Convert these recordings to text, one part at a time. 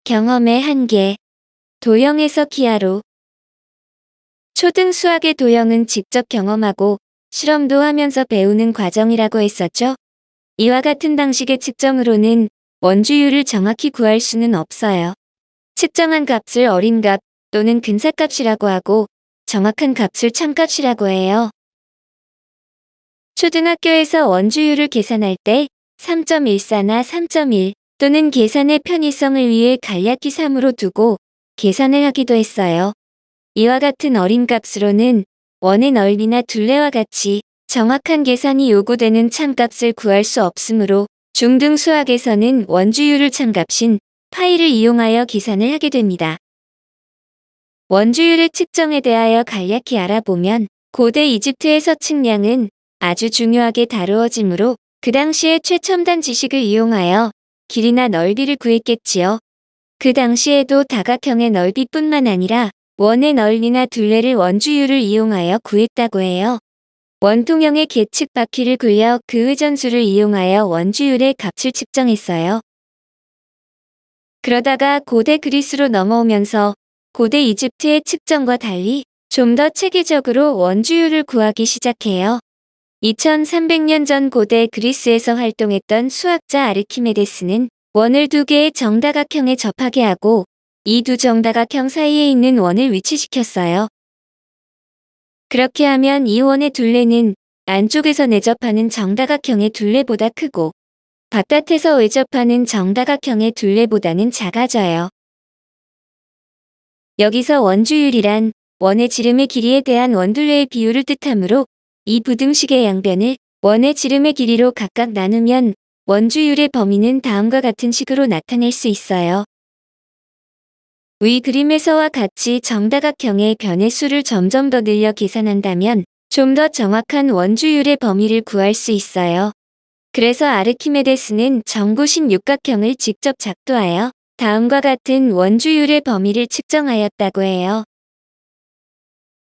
경험의 한계. 도형에서 기하로. 초등 수학의 도형은 직접 경험하고 실험도 하면서 배우는 과정이라고 했었죠. 이와 같은 방식의 측정으로는 원주율을 정확히 구할 수는 없어요. 측정한 값을 어림값 또는 근사값이라고 하고 정확한 값을 참값이라고 해요. 초등학교에서 원주율을 계산할 때 3.14나 3.1 또는 계산의 편의성을 위해 간략히 3으로 두고 계산을 하기도 했어요. 이와 같은 어림값으로는 원의 넓이나 둘레와 같이 정확한 계산이 요구되는 참값을 구할 수 없으므로 중등 수학에서는 원주율을 참값인 파이를 이용하여 계산을 하게 됩니다. 원주율의 측정에 대하여 간략히 알아보면 고대 이집트에서 측량은 아주 중요하게 다루어지므로 그 당시의 최첨단 지식을 이용하여 길이나 넓이를 구했겠지요. 그 당시에도 다각형의 넓이뿐만 아니라 원의 넓이나 둘레를 원주율을 이용하여 구했다고 해요. 원통형의 계측 바퀴를 굴려 그 회전수를 이용하여 원주율의 값을 측정했어요. 그러다가 고대 그리스로 넘어오면서 고대 이집트의 측정과 달리 좀 더 체계적으로 원주율을 구하기 시작해요. 2300년 전 고대 그리스에서 활동했던 수학자 아르키메데스는 원을 두 개의 정다각형에 접하게 하고 이 두 정다각형 사이에 있는 원을 위치시켰어요. 그렇게 하면 이 원의 둘레는 안쪽에서 내접하는 정다각형의 둘레보다 크고 바깥에서 외접하는 정다각형의 둘레보다는 작아져요. 여기서 원주율이란 원의 지름의 길이에 대한 원둘레의 비율을 뜻하므로 이 부등식의 양변을 원의 지름의 길이로 각각 나누면 원주율의 범위는 다음과 같은 식으로 나타낼 수 있어요. 위 그림에서와 같이 정다각형의 변의 수를 점점 더 늘려 계산한다면 좀 더 정확한 원주율의 범위를 구할 수 있어요. 그래서 아르키메데스는 정구신 육각형을 직접 작도하여 다음과 같은 원주율의 범위를 측정하였다고 해요.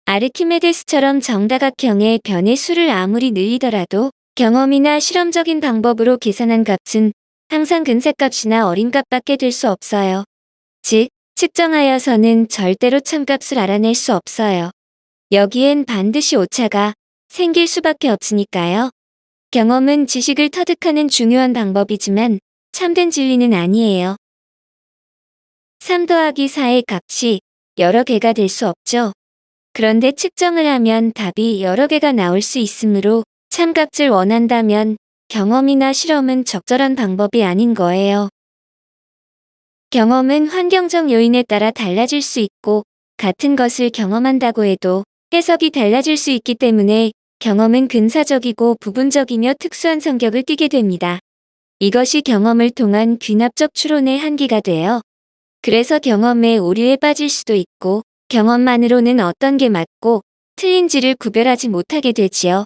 아르키메데스처럼 정다각형의 변의 수를 아무리 늘리더라도 경험이나 실험적인 방법으로 계산한 값은 항상 근사값이나 어림값밖에 될 수 없어요. 즉, 측정하여서는 절대로 참값을 알아낼 수 없어요. 여기엔 반드시 오차가 생길 수밖에 없으니까요. 경험은 지식을 터득하는 중요한 방법이지만 참된 진리는 아니에요. 3 더하기 4의 값이 여러 개가 될 수 없죠. 그런데 측정을 하면 답이 여러 개가 나올 수 있으므로 참값을 원한다면 경험이나 실험은 적절한 방법이 아닌 거예요. 경험은 환경적 요인에 따라 달라질 수 있고 같은 것을 경험한다고 해도 해석이 달라질 수 있기 때문에 경험은 근사적이고 부분적이며 특수한 성격을 띠게 됩니다. 이것이 경험을 통한 귀납적 추론의 한계가 돼요. 그래서 경험의 오류에 빠질 수도 있고 경험만으로는 어떤 게 맞고 틀린지를 구별하지 못하게 되지요.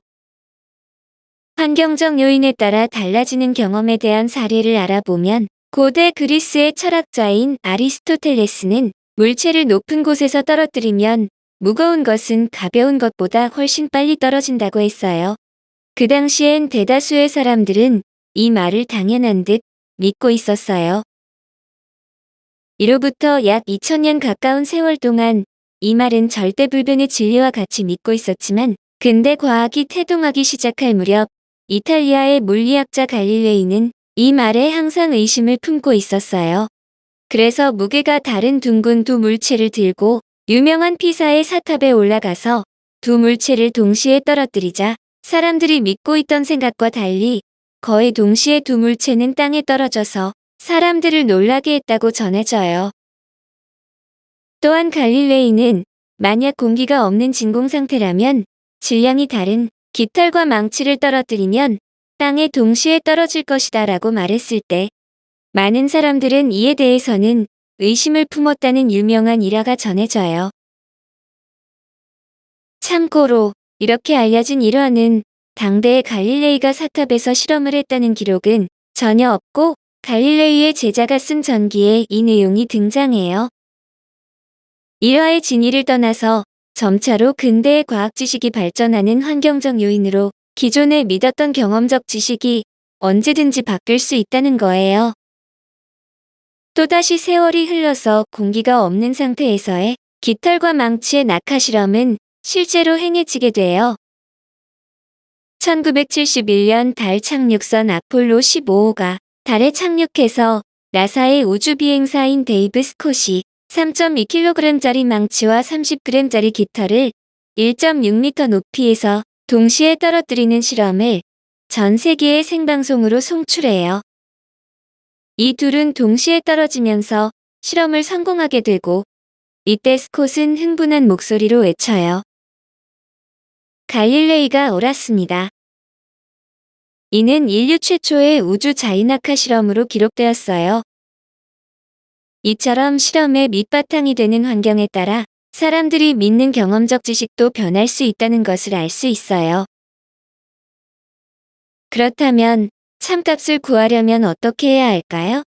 환경적 요인에 따라 달라지는 경험에 대한 사례를 알아보면 고대 그리스의 철학자인 아리스토텔레스는 물체를 높은 곳에서 떨어뜨리면 무거운 것은 가벼운 것보다 훨씬 빨리 떨어진다고 했어요. 그 당시엔 대다수의 사람들은 이 말을 당연한 듯 믿고 있었어요. 이로부터 약 2000년 가까운 세월 동안 이 말은 절대불변의 진리와 같이 믿고 있었지만 근대 과학이 태동하기 시작할 무렵 이탈리아의 물리학자 갈릴레이는 이 말에 항상 의심을 품고 있었어요. 그래서 무게가 다른 둥근 두 물체를 들고 유명한 피사의 사탑에 올라가서 두 물체를 동시에 떨어뜨리자 사람들이 믿고 있던 생각과 달리 거의 동시에 두 물체는 땅에 떨어져서 사람들을 놀라게 했다고 전해져요. 또한 갈릴레이는 만약 공기가 없는 진공 상태라면 질량이 다른 깃털과 망치를 떨어뜨리면 땅에 동시에 떨어질 것이다 라고 말했을 때 많은 사람들은 이에 대해서는 의심을 품었다는 유명한 일화가 전해져요. 참고로 이렇게 알려진 일화는 당대의 갈릴레이가 사탑에서 실험을 했다는 기록은 전혀 없고 갈릴레이의 제자가 쓴 전기에 이 내용이 등장해요. 일화의 진위를 떠나서 점차로 근대의 과학 지식이 발전하는 환경적 요인으로 기존에 믿었던 경험적 지식이 언제든지 바뀔 수 있다는 거예요. 또다시 세월이 흘러서 공기가 없는 상태에서의 깃털과 망치의 낙하 실험은 실제로 행해지게 돼요. 1971년 달 착륙선 아폴로 15호가 달에 착륙해서 나사의 우주비행사인 데이브 스콧이 3.2kg짜리 망치와 30g짜리 깃털을 1.6m 높이에서 동시에 떨어뜨리는 실험을 전 세계의 생방송으로 송출해요. 이 둘은 동시에 떨어지면서 실험을 성공하게 되고 이때 스콧은 흥분한 목소리로 외쳐요. 갈릴레이가 옳았습니다. 이는 인류 최초의 우주 자유낙하 실험으로 기록되었어요. 이처럼 실험의 밑바탕이 되는 환경에 따라 사람들이 믿는 경험적 지식도 변할 수 있다는 것을 알 수 있어요. 그렇다면 참값을 구하려면 어떻게 해야 할까요?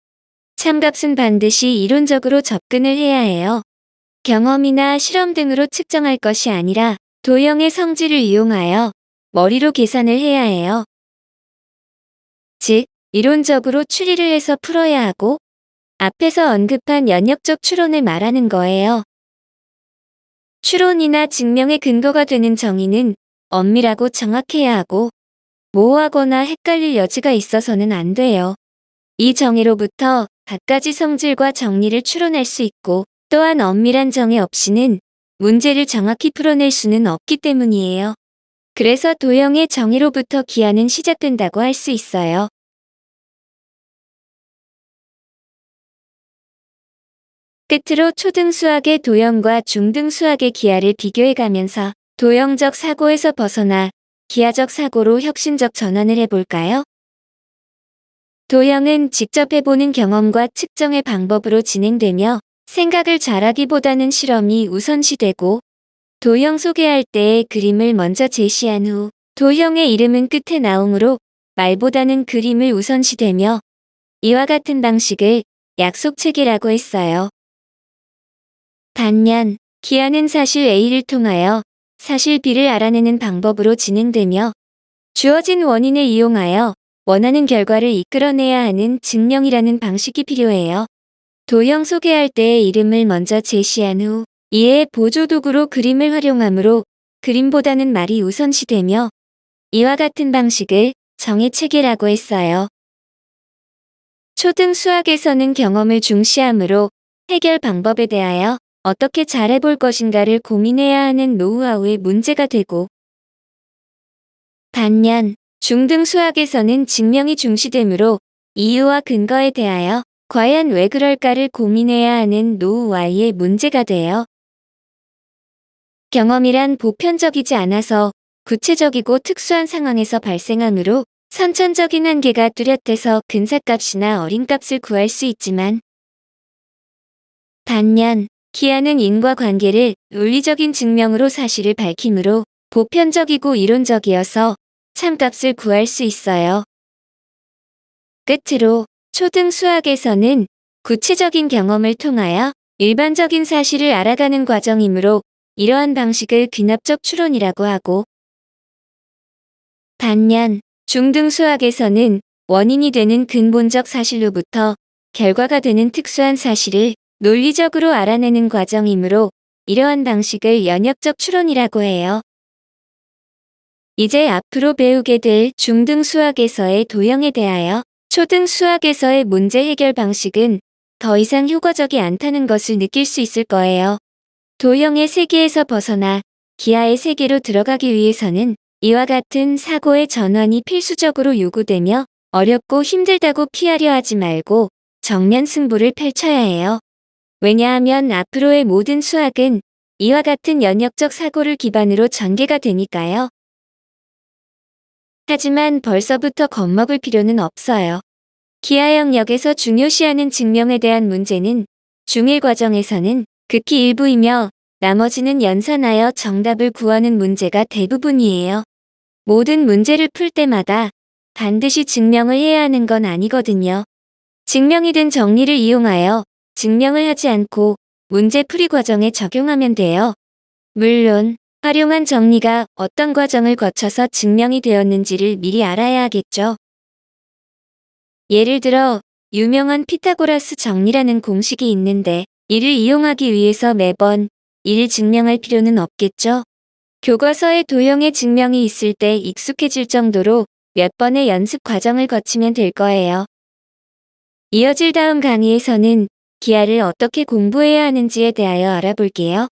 참값은 반드시 이론적으로 접근을 해야 해요. 경험이나 실험 등으로 측정할 것이 아니라 도형의 성질을 이용하여 머리로 계산을 해야 해요. 즉, 이론적으로 추리를 해서 풀어야 하고 앞에서 언급한 연역적 추론을 말하는 거예요. 추론이나 증명의 근거가 되는 정의는 엄밀하고 정확해야 하고 모호하거나 헷갈릴 여지가 있어서는 안 돼요. 이 정의로부터 갖가지 성질과 정리를 추론할 수 있고 또한 엄밀한 정의 없이는 문제를 정확히 풀어낼 수는 없기 때문이에요. 그래서 도형의 정의로부터 기하는 시작된다고 할 수 있어요. 끝으로 초등 수학의 도형과 중등 수학의 기하를 비교해가면서 도형적 사고에서 벗어나 기하적 사고로 혁신적 전환을 해볼까요? 도형은 직접 해보는 경험과 측정의 방법으로 진행되며 생각을 잘하기보다는 실험이 우선시되고 도형 소개할 때의 그림을 먼저 제시한 후 도형의 이름은 끝에 나오므로 말보다는 그림을 우선시되며 이와 같은 방식을 약속체계라고 했어요. 반면 기하는 사실 A를 통하여 사실 B를 알아내는 방법으로 진행되며 주어진 원인을 이용하여 원하는 결과를 이끌어내야 하는 증명이라는 방식이 필요해요. 도형 소개할 때의 이름을 먼저 제시한 후 이에 보조도구로 그림을 활용하므로 그림보다는 말이 우선시되며 이와 같은 방식을 정의체계라고 했어요. 초등 수학에서는 경험을 중시하므로 해결 방법에 대하여 어떻게 잘해볼 것인가를 고민해야 하는 노하우의 문제가 되고 반면 중등 수학에서는 증명이 중시되므로 이유와 근거에 대하여 과연 왜 그럴까를 고민해야 하는 노하우의 문제가 돼요. 경험이란 보편적이지 않아서 구체적이고 특수한 상황에서 발생하므로 선천적인 한계가 뚜렷해서 근사값이나 어림값을 구할 수 있지만 반면 기하는 인과관계를 논리적인 증명으로 사실을 밝히므로 보편적이고 이론적이어서 참값을 구할 수 있어요. 끝으로 초등 수학에서는 구체적인 경험을 통하여 일반적인 사실을 알아가는 과정이므로 이러한 방식을 귀납적 추론이라고 하고 반면 중등 수학에서는 원인이 되는 근본적 사실로부터 결과가 되는 특수한 사실을 논리적으로 알아내는 과정이므로 이러한 방식을 연역적 추론이라고 해요. 이제 앞으로 배우게 될 중등 수학에서의 도형에 대하여 초등 수학에서의 문제 해결 방식은 더 이상 효과적이 않다는 것을 느낄 수 있을 거예요. 도형의 세계에서 벗어나 기하의 세계로 들어가기 위해서는 이와 같은 사고의 전환이 필수적으로 요구되며 어렵고 힘들다고 피하려 하지 말고 정면 승부를 펼쳐야 해요. 왜냐하면 앞으로의 모든 수학은 이와 같은 연역적 사고를 기반으로 전개가 되니까요. 하지만 벌써부터 겁먹을 필요는 없어요. 기하 영역에서 중요시하는 증명에 대한 문제는 중1 과정에서는 극히 일부이며 나머지는 연산하여 정답을 구하는 문제가 대부분이에요. 모든 문제를 풀 때마다 반드시 증명을 해야 하는 건 아니거든요. 증명이 된 정리를 이용하여 증명을 하지 않고 문제 풀이 과정에 적용하면 돼요. 물론 활용한 정리가 어떤 과정을 거쳐서 증명이 되었는지를 미리 알아야 하겠죠. 예를 들어 유명한 피타고라스 정리라는 공식이 있는데 이를 이용하기 위해서 매번 이를 증명할 필요는 없겠죠? 교과서에 도형의 증명이 있을 때 익숙해질 정도로 몇 번의 연습 과정을 거치면 될 거예요. 이어질 다음 강의에서는 기하를 어떻게 공부해야 하는지에 대하여 알아볼게요.